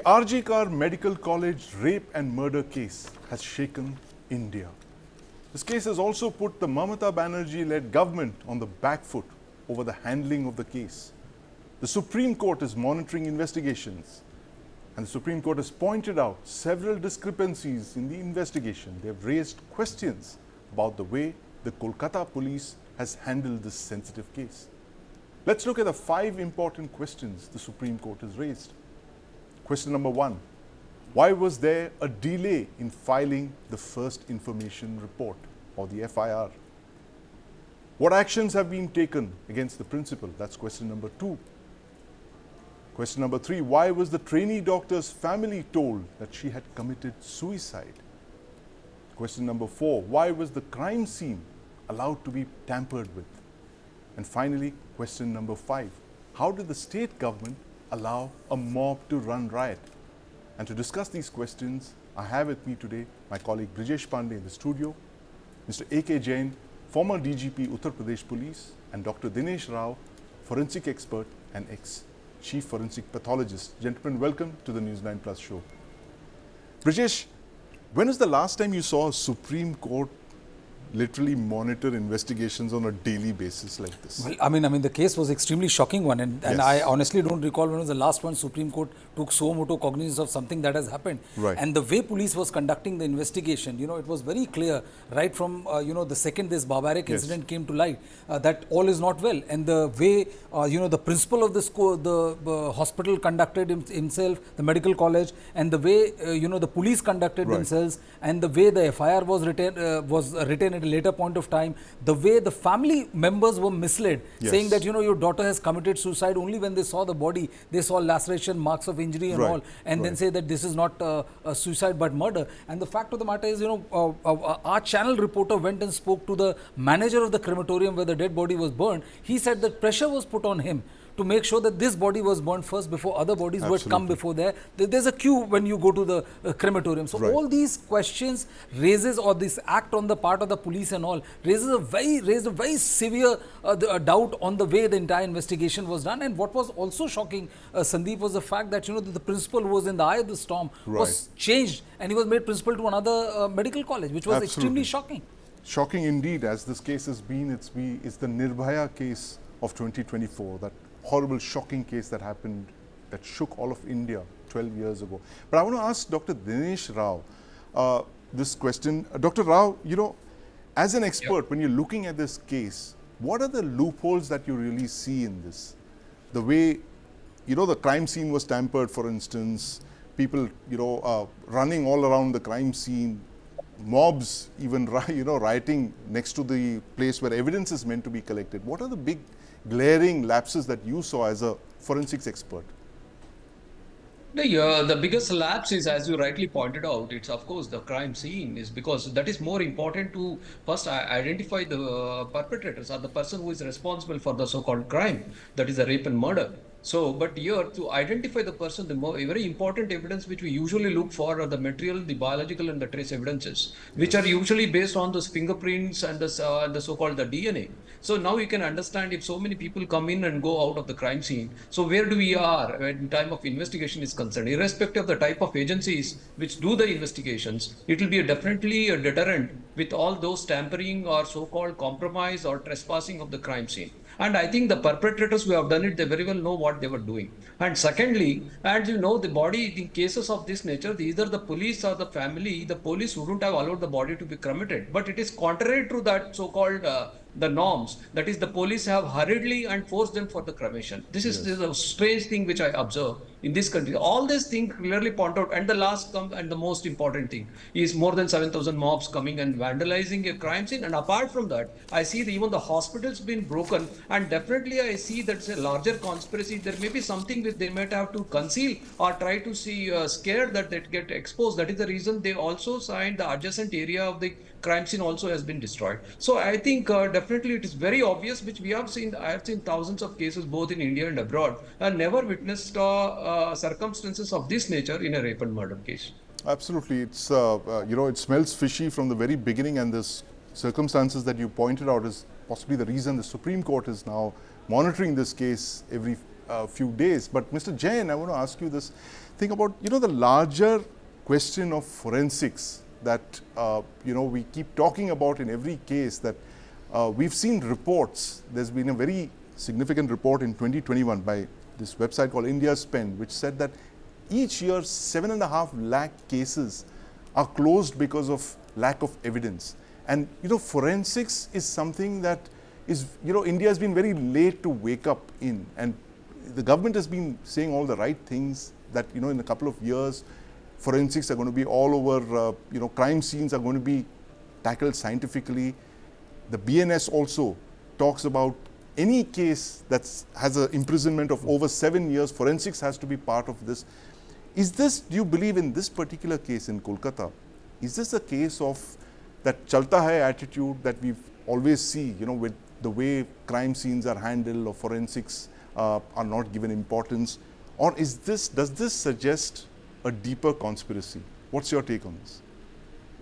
RG Kar Medical College rape and murder case has shaken India. This case has also put the Mamata Banerjee-led government on the back foot over the handling of the case. The Supreme Court is monitoring investigations, and the Supreme Court has pointed out several discrepancies in the investigation. They have raised questions about the way the Kolkata police has handled this sensitive case. Let's look at the 5 important questions the Supreme Court has raised. Question number 1. Why was there a delay in filing the first information report or the FIR? What actions have been taken against the principal? That's question number 2. Question number 3. Why was the trainee doctor's family told that she had committed suicide? Question number 4. Why was the crime scene allowed to be tampered with? And finally, question number 5. How did the state government allow a mob to run riot? And to discuss these questions, I have with me today my colleague Brijesh Pandey in the studio, Mr. A K Jain, former DGP Uttar Pradesh Police, and Dr Dinesh Rao, forensic expert and ex-chief forensic pathologist. Gentlemen, welcome to the News 9 Plus show. Brijesh, when is the last time you saw a Supreme Court literally monitor investigations on a daily basis like this? Well, I mean, the case was extremely shocking one, and Yes. I honestly don't recall when was the last one Supreme Court took so moto cognizance of something that has happened. Right. And the way police was conducting the investigation, it was very clear right from the second this barbaric Yes. incident came to light that all is not well. And the way the principal of the hospital conducted himself, the medical college, and the way the police conducted Right. themselves, and the way the FIR was written at a later point of time, the way the family members were misled, Yes. saying that your daughter has committed suicide. Only when they saw the body, they saw laceration, marks of injury and Right. all, and then say that this is not a suicide but murder. And the fact of the matter is, our channel reporter went and spoke to the manager of the crematorium where the dead body was burned. He said that pressure was put on him to make sure that this body was burned first before other bodies would come Absolutely. before there. There's a queue when you go to the crematorium. So Right. all these questions raises, or this act on the part of the police and all, raised a very severe doubt on the way the entire investigation was done. And what was also shocking, Sandeep, was the fact that the principal who was in the eye of the storm was changed, and he was made principal to another medical college, which was extremely shocking. Shocking indeed, as this case has been. It's the Nirbhaya case of 2024, that horrible, shocking case that happened, that shook all of India 12 years ago. But I want to ask Dr. Dinesh Rao this question. Dr. Rao, as an expert, when you're looking at this case, what are the loopholes that you really see in this? The way, the crime scene was tampered, for instance, people, running all around the crime scene, mobs even, rioting next to the place where evidence is meant to be collected. What are the big glaring lapses that you saw as a forensics expert? The biggest lapse is, as you rightly pointed out, it's of course the crime scene, is because that is more important to first identify the perpetrators or the person who is responsible for the so-called crime, that is the rape and murder. So, but here to identify the person, the very important evidence which we usually look for are the material, the biological and the trace evidences, which are usually based on those fingerprints and the so-called the DNA. So now you can understand if so many people come in and go out of the crime scene. So where do we are when time of investigation is concerned? Irrespective of the type of agencies which do the investigations, it will be definitely a deterrent with all those tampering or so-called compromise or trespassing of the crime scene. And I think the perpetrators who have done it, they very well know what they were doing. And secondly, and the body, in cases of this nature, either the police or the family, the police wouldn't have allowed the body to be cremated. But it is contrary to that so-called the norms. That is, the police have hurriedly and forced them for the cremation. This is a strange thing which I observe in this country. All these things clearly point out. And the last and the most important thing is more than 7,000 mobs coming and vandalizing a crime scene. And apart from that, I see even the hospitals been broken. And definitely I see that's a larger conspiracy. There may be something which they might have to conceal or try to see scared that they get exposed. That is the reason they also signed the adjacent area of the crime scene also has been destroyed. So I think definitely it is very obvious, which we have seen. I have seen thousands of cases both in India and abroad, and never witnessed circumstances of this nature in a rape and murder case. Absolutely. It's, it smells fishy from the very beginning, and this circumstances that you pointed out is possibly the reason the Supreme Court is now monitoring this case every few days. But Mr. Jain, I want to ask you this thing about, the larger question of forensics that, we keep talking about in every case, that we've seen reports. There's been a very significant report in 2021 by this website called India's Pen, which said that each year 7.5 lakh cases are closed because of lack of evidence. And forensics is something that is, India has been very late to wake up in, and the government has been saying all the right things that, in a couple of years, forensics are going to be all over, crime scenes are going to be tackled scientifically. The BNS also talks about any case that has an imprisonment of over 7 years, forensics has to be part of this. Is this, do you believe in this particular case in Kolkata, is this a case of that chalta hai attitude that we always see, with the way crime scenes are handled or forensics are not given importance? Or does this suggest a deeper conspiracy? What's your take on this?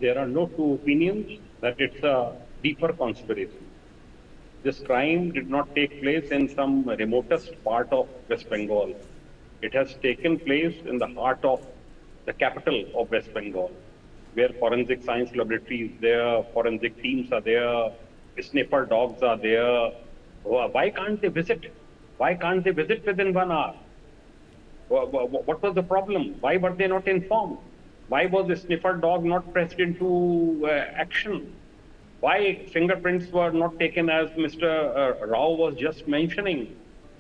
There are no two opinions that it's a deeper conspiracy. This crime did not take place in some remotest part of West Bengal. It has taken place in the heart of the capital of West Bengal, where forensic science laboratories there, forensic teams are there, sniffer dogs are there. Why can't they visit? Why can't they visit within 1 hour? What was the problem? Why were they not informed? Why was the sniffer dog not pressed into action? Why fingerprints were not taken, as Mr. Rao was just mentioning?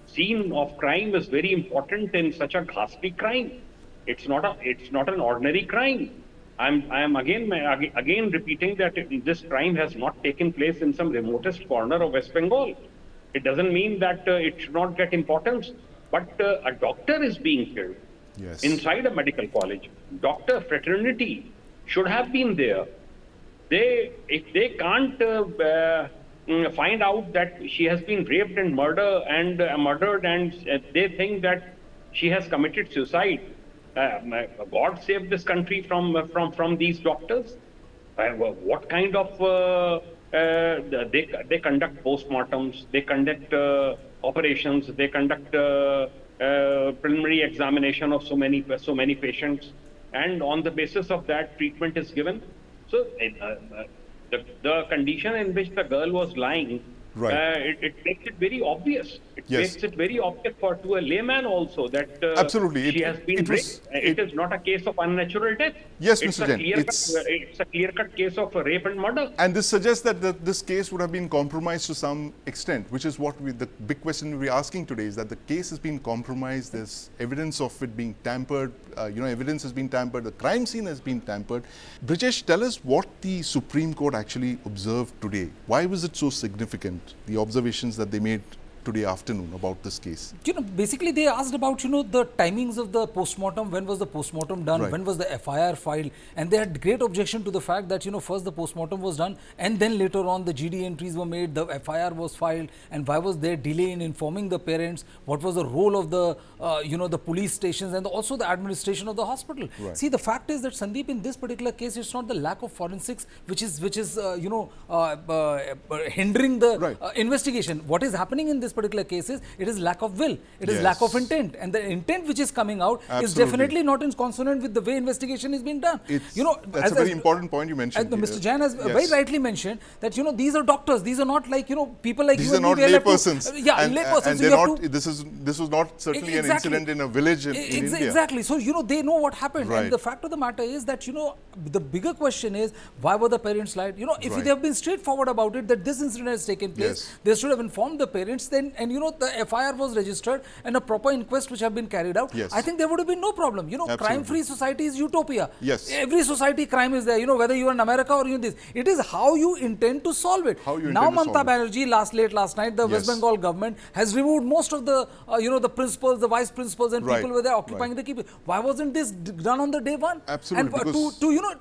Scene of crime is very important in such a ghastly crime. It's not an ordinary crime. I am again repeating that this crime has not taken place in some remotest corner of West Bengal. It doesn't mean that it should not get importance, but a doctor is being killed inside a medical college. Doctor fraternity should have been there. If they can't find out that she has been raped and murdered, and they think that she has committed suicide, God save this country from these doctors. What kind of they conduct postmortems, they conduct operations, they conduct preliminary examination of so many patients, and on the basis of that, treatment is given. So the condition in which the girl was lying, it makes it very obvious. It makes it very obvious to a layman also that absolutely she has been raped. It is not a case of unnatural death. Yes, Mr. Jain. It's a clear-cut case of rape and murder. And this suggests that this case would have been compromised to some extent, which is what the big question we're asking today, is that the case has been compromised. There's evidence of it being tampered. Evidence has been tampered. The crime scene has been tampered. Brijesh, tell us what the Supreme Court actually observed today. Why was it so significant, the observations that they made today afternoon about this case? Basically they asked about, the timings of the postmortem. When was the postmortem done? When was the FIR filed? And they had great objection to the fact that, first the postmortem was done and then later on the GD entries were made, the FIR was filed, and why was there delay in informing the parents? What was the role of the, the police stations and also the administration of the hospital? See, the fact is that, Sandeep, in this particular case, it's not the lack of forensics which is hindering the investigation. What is happening in this particular case is, it is lack of will, it is lack of intent, and the intent which is coming out is definitely not in consonant with the way investigation is being done. That's a very important point you mentioned. Mr. Jain has very rightly mentioned that these are doctors, these are not like people like these you are not lay persons. Laypersons. And this was not certainly an incident in a village in India. Exactly. So they know what happened, and the fact of the matter is that the bigger question is, why were the parents lied? If they have been straightforward about it, that this incident has taken place, they should have informed the parents then, and the FIR was registered and a proper inquest which have been carried out. I think there would have been no problem. Crime-free society is utopia. Every society crime is there. Whether you are in America or this, it is how you intend to solve it. Now Mamata Banerjee, late last night, the West Bengal government has removed most of the the principals, the vice principals, and people were there occupying the keep. Why wasn't this done on the day one? Absolutely. And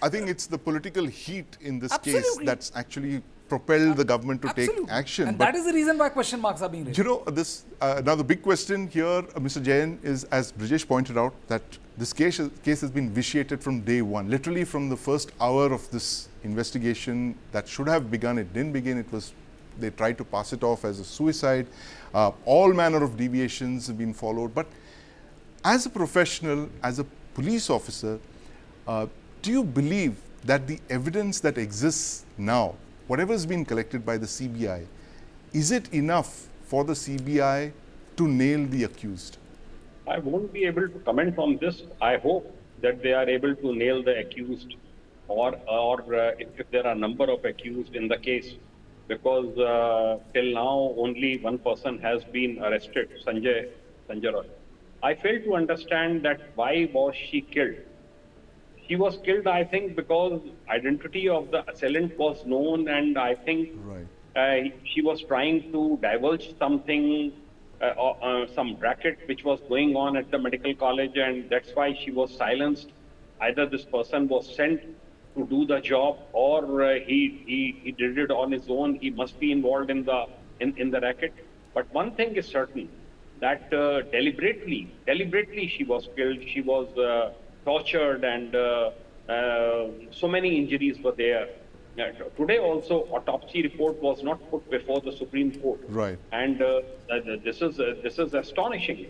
I think it's the political heat in this case that's actually propelled the government to take action. And that is the reason why question marks are being raised. Now the big question here, Mr. Jain, is, as Brijesh pointed out, that this case has been vitiated from day one. Literally from the first hour of this investigation that should have begun, it didn't begin. It was They tried to pass it off as a suicide. All manner of deviations have been followed. But as a professional, as a police officer, do you believe that the evidence that exists now, whatever has been collected by the CBI, is it enough for the CBI to nail the accused? I won't be able to comment on this. I hope that they are able to nail the accused, or if there are a number of accused in the case, because till now only one person has been arrested, Sanjay Roy. I fail to understand that why was she killed. She was killed, I think, because identity of the assailant was known, and I think she was trying to divulge something, some racket which was going on at the medical college, and that's why she was silenced. Either this person was sent to do the job, or he did it on his own. He must be involved in the racket. But one thing is certain, that deliberately she was killed. She was tortured, and so many injuries were there. Today also, autopsy report was not put before the Supreme Court. Right. And this is astonishing.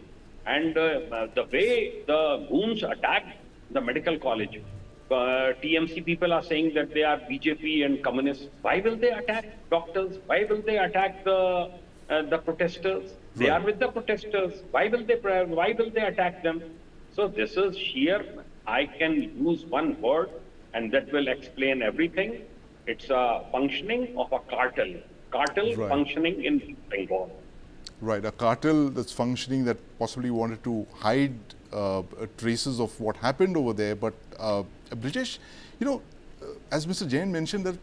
And the way the goons attacked the medical college, TMC people are saying that they are BJP and communists. Why will they attack doctors? Why will they attack the protesters? They are with the protesters. Why will they attack them? So this is sheer. I can use one word, and that will explain everything. It's a functioning of a cartel. Functioning in Bengal. Right, a cartel that's functioning, that possibly wanted to hide traces of what happened over there. But Brijesh, as Mr. Jain mentioned, that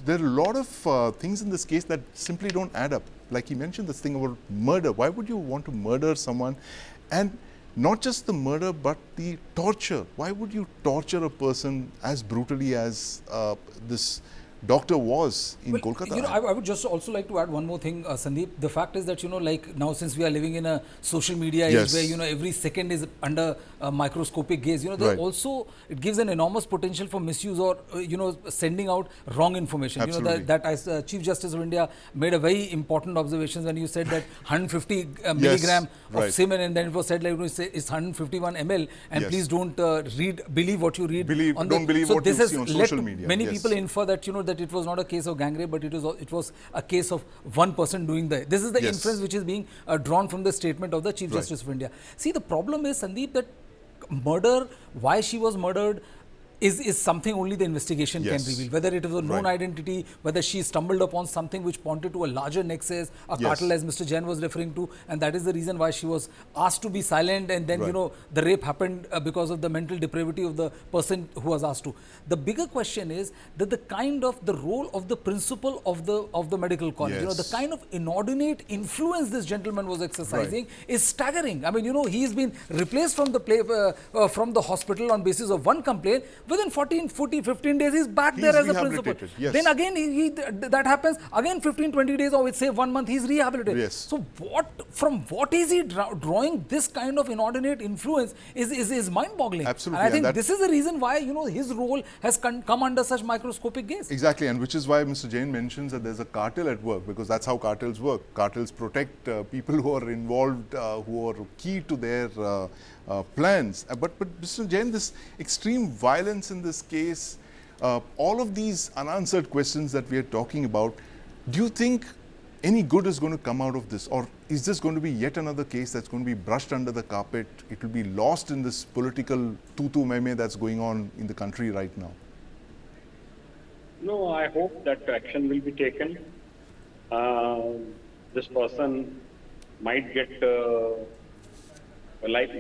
there are a lot of things in this case that simply don't add up. Like he mentioned this thing about murder. Why would you want to murder someone? And not just the murder, but the torture. Why would you torture a person as brutally as this doctor was in Kolkata? I would just also like to add one more thing, Sandeep. The fact is that, like now, since we are living in a social media age where, every second is under a microscopic gaze, there also, it gives an enormous potential for misuse or, sending out wrong information. Absolutely. That as Chief Justice of India made a very important observation when you said that 150 milligram of semen, and then it was said like, it's 151 ml, and please don't believe what you read. Don't believe what you see on social media. Many people infer that, that it was not a case of gang rape, but it was a case of one person doing that. This is the inference which is being drawn from the statement of the Chief Justice of India. See, the problem is, Sandeep, that murder, why she was murdered, is something only the investigation can reveal. Whether it is a known identity, whether she stumbled upon something which pointed to a larger nexus, a cartel, as Mr. Jain was referring to, and that is the reason why she was asked to be silent, and then the rape happened because of the mental depravity of the person who was asked to. The bigger question is that the role of the principal of the medical college, the kind of inordinate influence this gentleman was exercising is staggering. I mean, he's been replaced from the hospital on basis of one complaint. Within 15 days, he's back there as a principal. Then again, that happens. Again, 15, 20 days, or say 1 month, he's rehabilitated. So from what is he drawing this kind of inordinate influence is mind-boggling. Absolutely. And I think this is the reason why, his role has come under such microscopic gaze. Exactly, and which is why Mr. Jain mentions that there's a cartel at work, because that's how cartels work. Cartels protect people who are involved, who are key to their plans. But Mr. Jain, this extreme violence in this case, all of these unanswered questions that we are talking about, do you think any good is going to come out of this, or is this going to be yet another case that's going to be brushed under the carpet? It will be lost in this political tutu-meme that's going on in the country right now. No, I hope that action will be taken. This person might get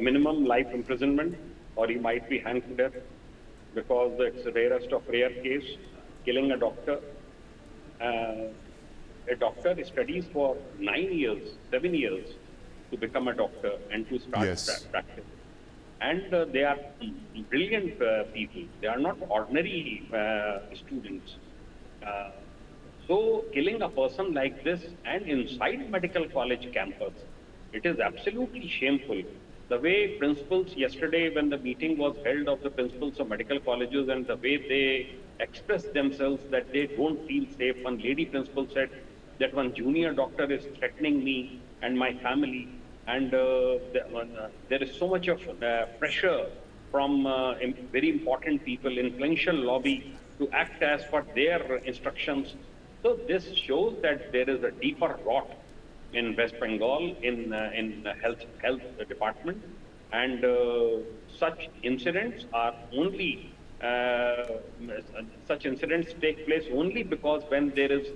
minimum life imprisonment, or he might be hanged to death, because it's the rarest of rare case, killing a doctor. A doctor studies for 9 years, 7 years to become a doctor and to start practice. And they are brilliant people. They are not ordinary students. So killing a person like this and inside medical college campus, it is absolutely shameful. The way principals yesterday, when the meeting was held of the principals of medical colleges, and the way they expressed themselves that they don't feel safe. One lady principal said, that one junior doctor is threatening me and my family, and there is so much of pressure from very important people, influential lobby, to act as per their instructions. So this shows that there is a deeper rot in West Bengal in the health department, and such incidents are only such incidents take place only because when there is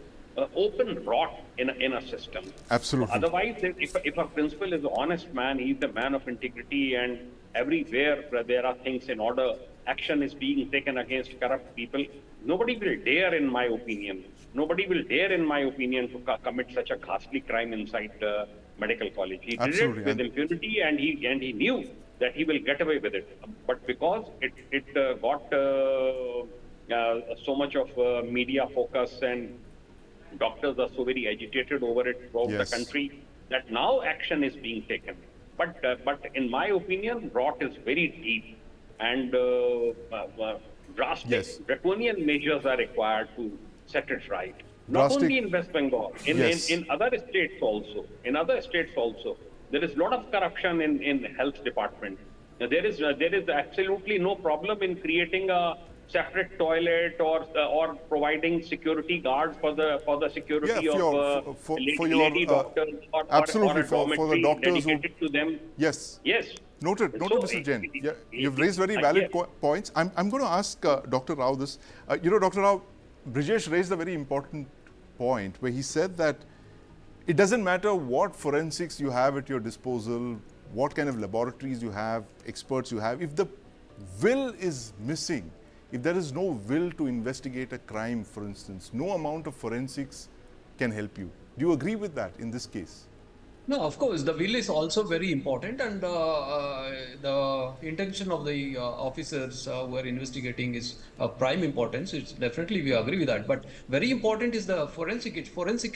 open rot in a system. Absolutely. Otherwise, if a principal is an honest man, he's a man of integrity, and everywhere there are things in order, action is being taken against corrupt people, nobody will dare, in my opinion, to commit such a ghastly crime inside medical college. He did Absolutely. it with impunity, and he knew that he will get away with it. But because it got so much of media focus, and doctors are so very agitated over it throughout Yes. the country, that now action is being taken. But in my opinion, rot is very deep, and drastic, Yes. draconian measures are required to set it right. Not Drastic- only in West Bengal, Yes. in other states also. In other states also, there is a lot of corruption in health department. There is absolutely no problem in creating a separate toilet or providing security guards for the security Yeah, for your, lady doctors, or absolutely, or a for the dormitory doctors who- dedicated to them. Yes. Yes. Noted, So, Mr. Jain. Yeah, you've it- raised very valid yes. points. I'm going to ask Dr. Rao this. Dr. Rao, Brijesh raised a very important point where he said that it doesn't matter what forensics you have at your disposal, what kind of laboratories you have, experts you have, if the will is missing, if there is no will to investigate a crime, for instance, no amount of forensics can help you. Do you agree with that in this case? No, of course, the will is also very important, and the intention of the officers who are investigating is of prime importance. It's definitely, we agree with that. But very important is the forensic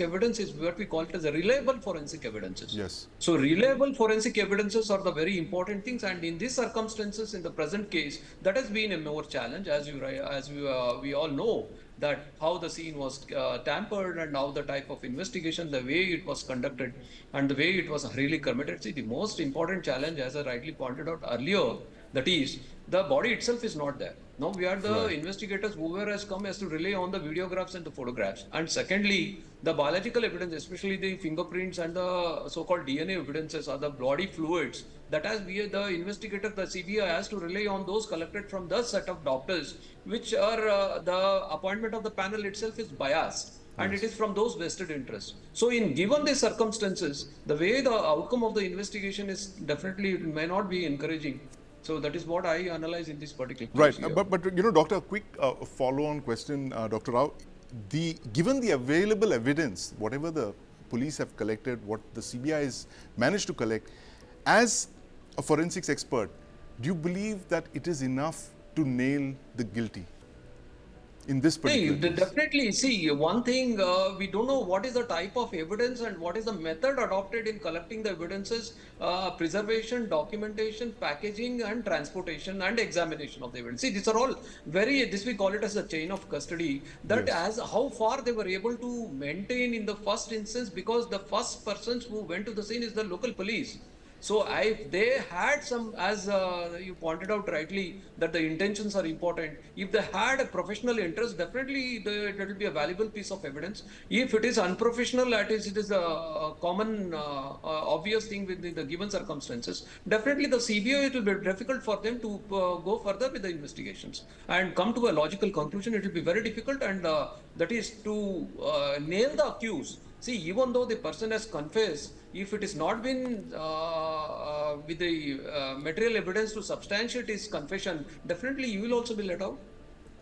evidence is what we call it as a reliable forensic evidences. Yes. So reliable forensic evidences are the very important things, and in these circumstances, in the present case, that has been a more challenge, as we all know, that how the scene was tampered, and how the type of investigation, the way it was conducted, and the way it was really committed. See, the most important challenge, as I rightly pointed out earlier, that is the body itself is not there. Now we are the investigators, whoever has come has to rely on the videographs and the photographs. And secondly, the biological evidence, especially the fingerprints and the so-called DNA evidences or the body fluids, that has we the investigator, the CBI has to rely on those collected from the set of doctors, which are the appointment of the panel itself is biased. And it is from those vested interests. So, in given the circumstances, the way the outcome of the investigation is definitely may not be encouraging. So that is what I analyze in this particular case. Right, here. but Doctor, a quick follow-on question, Dr. Rao. Given the available evidence, whatever the police have collected, what the CBI has managed to collect, as a forensics expert, do you believe that it is enough to nail the guilty in this particular case? Definitely. See, one thing, we don't know what is the type of evidence and what is the method adopted in collecting the evidences, preservation, documentation, packaging, and transportation and examination of the evidence. See, these are all this we call it as a chain of custody, that Yes. as how far they were able to maintain in the first instance, because the first persons who went to the scene is the local police. So if they had some, as you pointed out rightly, that the intentions are important. If they had a professional interest, definitely it will be a valuable piece of evidence. If it is unprofessional, it is a common, obvious thing with the given circumstances. Definitely the CBI, it will be difficult for them to go further with the investigations and come to a logical conclusion. It will be very difficult, and that is to nail the accused. See, even though the person has confessed, if it is not been with the material evidence to substantiate his confession, definitely you will also be let out.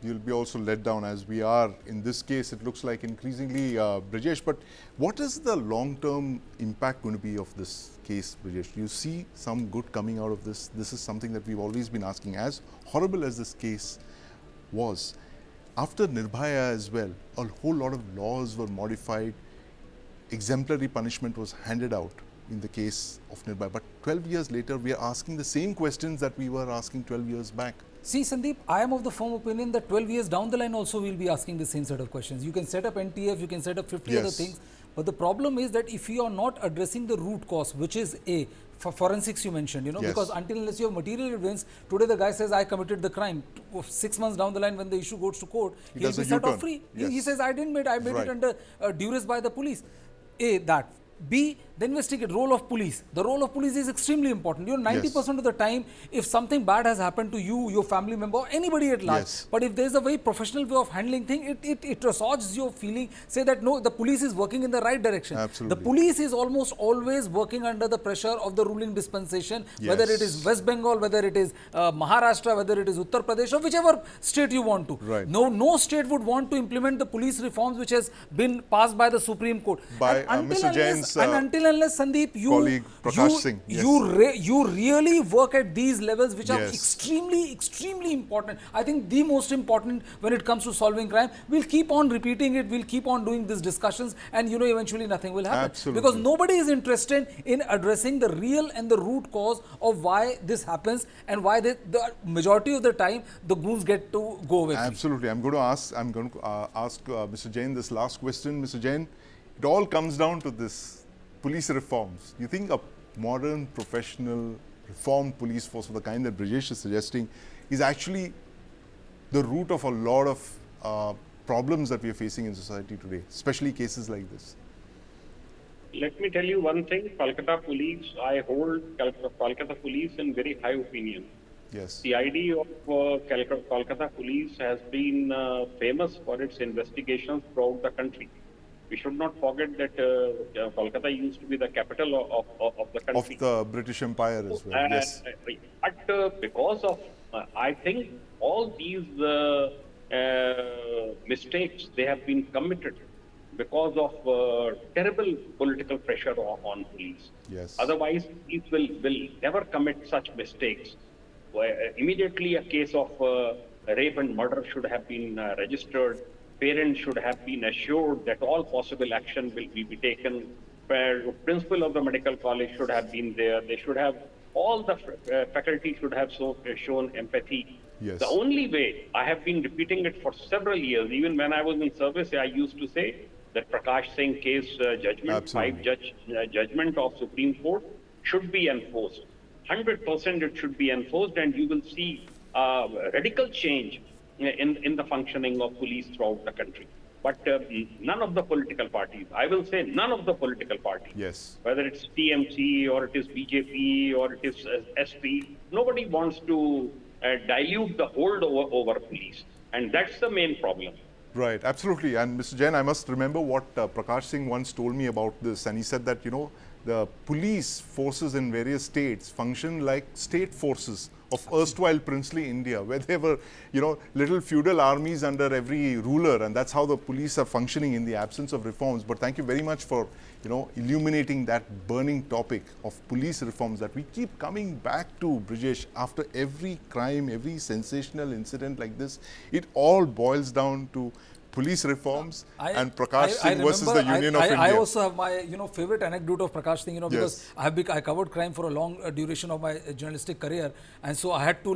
You'll be also let down, as we are in this case. It looks like increasingly, Brijesh. But what is the long-term impact going to be of this case, Brijesh? Do you see some good coming out of this? This is something that we've always been asking. As horrible as this case was, after Nirbhaya as well, a whole lot of laws were modified. Exemplary punishment was handed out in the case of Nirbhaya. But 12 years later, we are asking the same questions that we were asking 12 years back. See, Sandeep, I am of the firm opinion that 12 years down the line also we'll be asking the same set of questions. You can set up NTF, you can set up 50 other Yes. things, But the problem is that if you are not addressing the root cause, which is for forensics you mentioned, Yes. because until unless you have material evidence, today the guy says I committed the crime. 6 months down the line when the issue goes to court, he'll does be a set off U-turn. free. Yes. He says I didn't made, I made Right. it under duress by the police. That. B, the investigate role of police. The role of police is extremely important. 90% of the time, if something bad has happened to you, your family member, or anybody at large, Yes. but if there is a very professional way of handling things, it assuages your feeling, say that no, the police is working in the right direction. Absolutely. The police is almost always working under the pressure of the ruling dispensation, whether it is Yes. West Bengal, whether it is Maharashtra, whether it is Uttar Pradesh, or whichever state you want to. Right. No state would want to implement the police reforms which has been passed by the Supreme Court. By, And Mr. Jain's, until unless Sandeep, colleague Prakash Singh, yes. you really work at these levels, which are Yes. extremely important. I think the most important when it comes to solving crime. We'll keep on repeating it. We'll keep on doing these discussions, and eventually nothing will happen. Absolutely. Because nobody is interested in addressing the real and the root cause of why this happens and why the majority of the time the goons get to go away. Absolutely. I'm going to ask Mr. Jain this last question. Mr. Jain, it all comes down to this. Police reforms. You think a modern, professional, reformed police force of the kind that Brijesh is suggesting is actually the root of a lot of problems that we are facing in society today, especially cases like this? Let me tell you one thing. Kolkata police, I hold Kolkata police in very high opinion. Yes. The idea of Kolkata police has been famous for its investigations throughout the country. We should not forget that Kolkata used to be the capital of the country. Of the British Empire as well, yes. But because of, I think, all these mistakes, they have been committed because of terrible political pressure on police. Yes. Otherwise, police will never commit such mistakes. Immediately, a case of rape and murder should have been registered. Parents should have been assured that all possible action will be taken. Principal of the medical college should have been there. They should have, all the faculty should have shown empathy. Yes. The only way, I have been repeating it for several years, even when I was in service, I used to say that Prakash Singh case judgment, Absolutely. 5-judge judgment of Supreme Court should be enforced. 100% it should be enforced, and you will see radical change in the functioning of police throughout the country. But none of the political parties, I will say none of the political parties, Yes. whether it's TMC or it is BJP or it is SP, nobody wants to dilute the hold over police. And that's the main problem. Right, absolutely. And Mr. Jain, I must remember what Prakash Singh once told me about this. And he said that, the police forces in various states function like state forces of erstwhile princely India, where there were, little feudal armies under every ruler, and that's how the police are functioning in the absence of reforms. But thank you very much for, illuminating that burning topic of police reforms that we keep coming back to, Brijesh, after every crime, every sensational incident like this. It all boils down to police reforms and Prakash Singh versus the Union of India. I also have my favorite anecdote of Prakash Singh, because Yes. I covered crime for a long duration of my journalistic career, and so I had to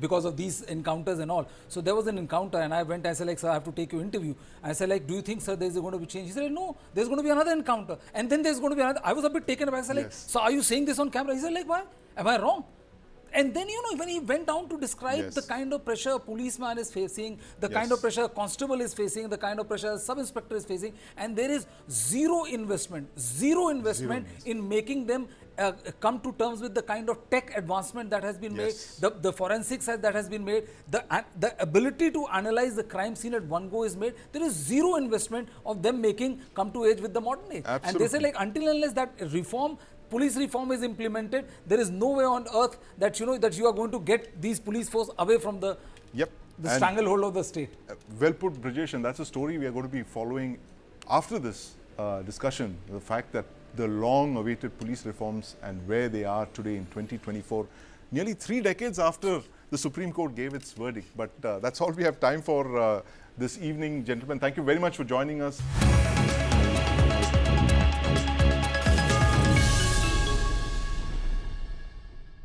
because of these encounters and all. So there was an encounter, and I went and said, sir, I have to take your interview. I said, do you think, sir, there's going to be change? He said, no, there's going to be another encounter, and then there's going to be another. I was a bit taken aback. I said, Yes. so are you saying this on camera? He said, why? Am I wrong? And then, when he went down to describe Yes. the kind of pressure a policeman is facing, the Yes. kind of pressure a constable is facing, the kind of pressure a sub-inspector is facing, and there is zero investment in making them come to terms with the kind of tech advancement that has been Yes. made, the forensics that has been made, the ability to analyze the crime scene at one go is made. There is zero investment of them come to age with the modern age. And they say, until and unless that police reform is implemented, there is no way on earth that that you are going to get these police force away from the stranglehold of the state. Well put, Brijesh, and that's a story we are going to be following after this discussion. The fact that the long-awaited police reforms and where they are today in 2024, nearly 3 decades after the Supreme Court gave its verdict. But that's all we have time for this evening, gentlemen. Thank you very much for joining us.